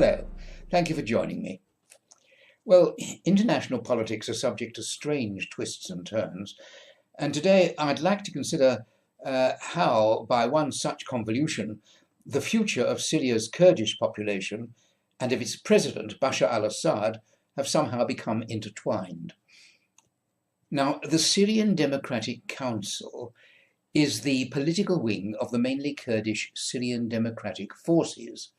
Hello, thank you for joining me. Well, international politics are subject to strange twists and turns, and today I'd like to consider how, by one such convolution, the future of Syria's Kurdish population and of its president, Bashar al Assad, have somehow become intertwined. Now, the Syrian Democratic Council is the political wing of the mainly Kurdish Syrian Democratic Forces,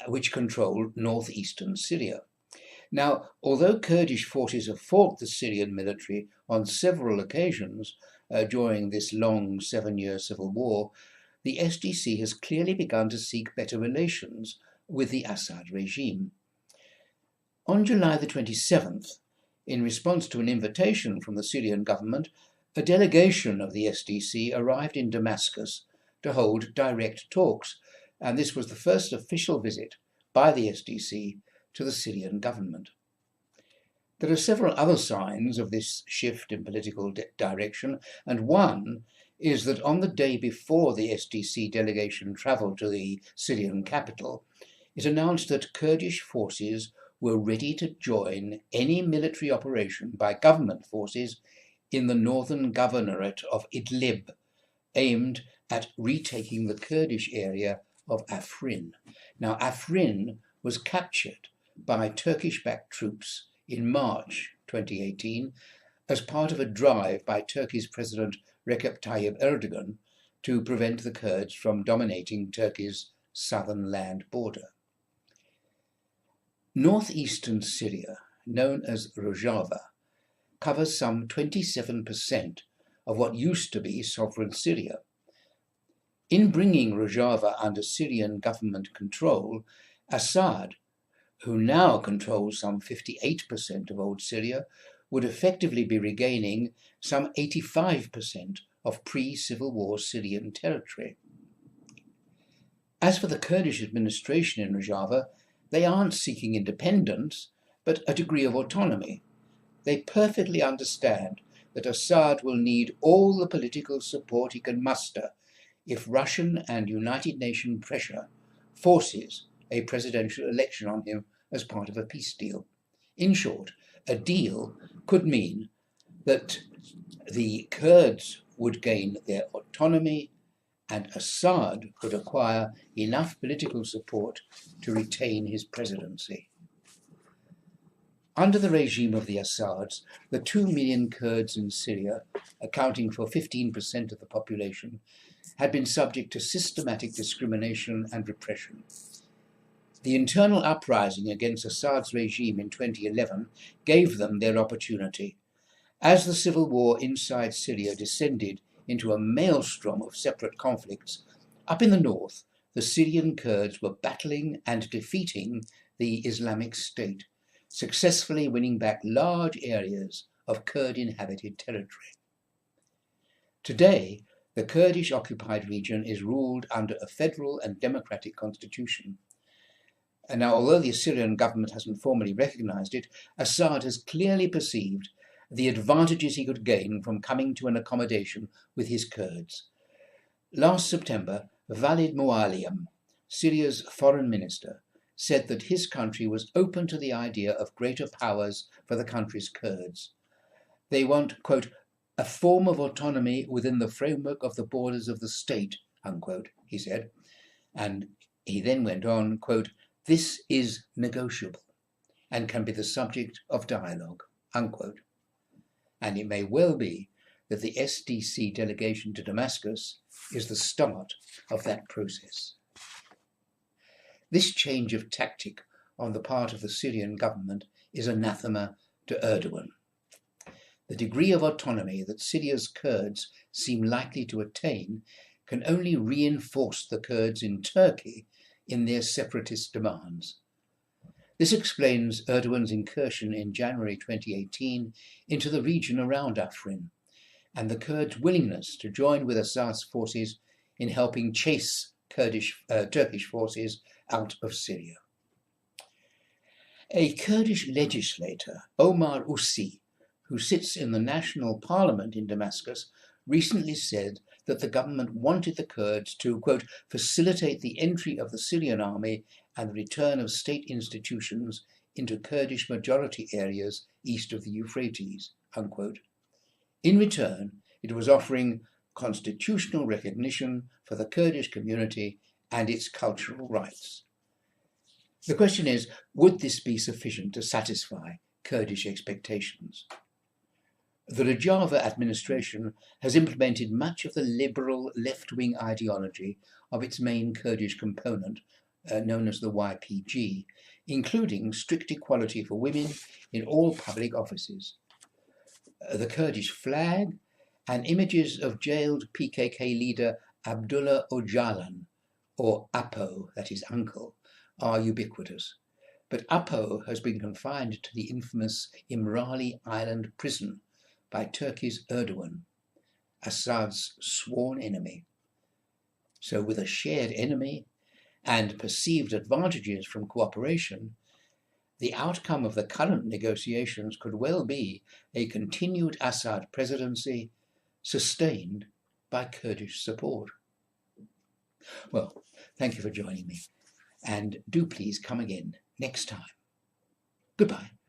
which control northeastern Syria. Now, although Kurdish forces have fought the Syrian military on several occasions during this long 7-year civil war, the SDC has clearly begun to seek better relations with the Assad regime. On July the 27th, in response to an invitation from the Syrian government, a delegation of the SDC arrived in Damascus to hold direct talks, and this was the first official visit by the SDC to the Syrian government. There are several other signs of this shift in political direction, and one is that on the day before the SDC delegation travelled to the Syrian capital, it announced that Kurdish forces were ready to join any military operation by government forces in the northern governorate of Idlib, aimed at retaking the Kurdish area of Afrin. Now, Afrin was captured by Turkish-backed troops in March 2018 as part of a drive by Turkey's President Recep Tayyip Erdogan to prevent the Kurds from dominating Turkey's southern land border. Northeastern Syria, known as Rojava, covers some 27% of what used to be sovereign Syria. In bringing Rojava under Syrian government control, Assad, who now controls some 58% of old Syria, would effectively be regaining some 85% of pre-Civil War Syrian territory. As for the Kurdish administration in Rojava, they aren't seeking independence, but a degree of autonomy. They perfectly understand that Assad will need all the political support he can muster if Russian and United Nations pressure forces a presidential election on him as part of a peace deal. In short, a deal could mean that the Kurds would gain their autonomy and Assad could acquire enough political support to retain his presidency. Under the regime of the Assads, the 2 million Kurds in Syria, accounting for 15% of the population, had been subject to systematic discrimination and repression. The internal uprising against Assad's regime in 2011 gave them their opportunity. As the civil war inside Syria descended into a maelstrom of separate conflicts, up in the north, the Syrian Kurds were battling and defeating the Islamic State, successfully winning back large areas of Kurd-inhabited territory. Today, the Kurdish-occupied region is ruled under a federal and democratic constitution. And now, although the Syrian government hasn't formally recognized it, Assad has clearly perceived the advantages he could gain from coming to an accommodation with his Kurds. Last September, Walid Muallim, Syria's foreign minister, said that his country was open to the idea of greater powers for the country's Kurds. They want, quote, a form of autonomy within the framework of the borders of the state, unquote, he said. And he then went on, quote, this is negotiable and can be the subject of dialogue, unquote. And it may well be that the SDC delegation to Damascus is the start of that process. This change of tactic on the part of the Syrian government is anathema to Erdogan. The degree of autonomy that Syria's Kurds seem likely to attain can only reinforce the Kurds in Turkey in their separatist demands. This explains Erdogan's incursion in January 2018 into the region around Afrin, and the Kurds' willingness to join with Assad's forces in helping chase Turkish forces out of Syria. A Kurdish legislator, Omar Ussi, who sits in the National Parliament in Damascus, recently said that the government wanted the Kurds to, quote, facilitate the entry of the Syrian army and the return of state institutions into Kurdish majority areas east of the Euphrates, unquote. In return, it was offering constitutional recognition for the Kurdish community and its cultural rights. The question is, would this be sufficient to satisfy Kurdish expectations? The Rojava administration has implemented much of the liberal left-wing ideology of its main Kurdish component, known as the YPG, including strict equality for women in all public offices. The Kurdish flag and images of jailed PKK leader Abdullah Öcalan, or Apo, that is uncle, are ubiquitous. But Apo has been confined to the infamous Imrali Island prison by Turkey's Erdogan, Assad's sworn enemy. So with a shared enemy and perceived advantages from cooperation, the outcome of the current negotiations could well be a continued Assad presidency sustained by Kurdish support. Well, thank you for joining me, and do please come again next time. Goodbye.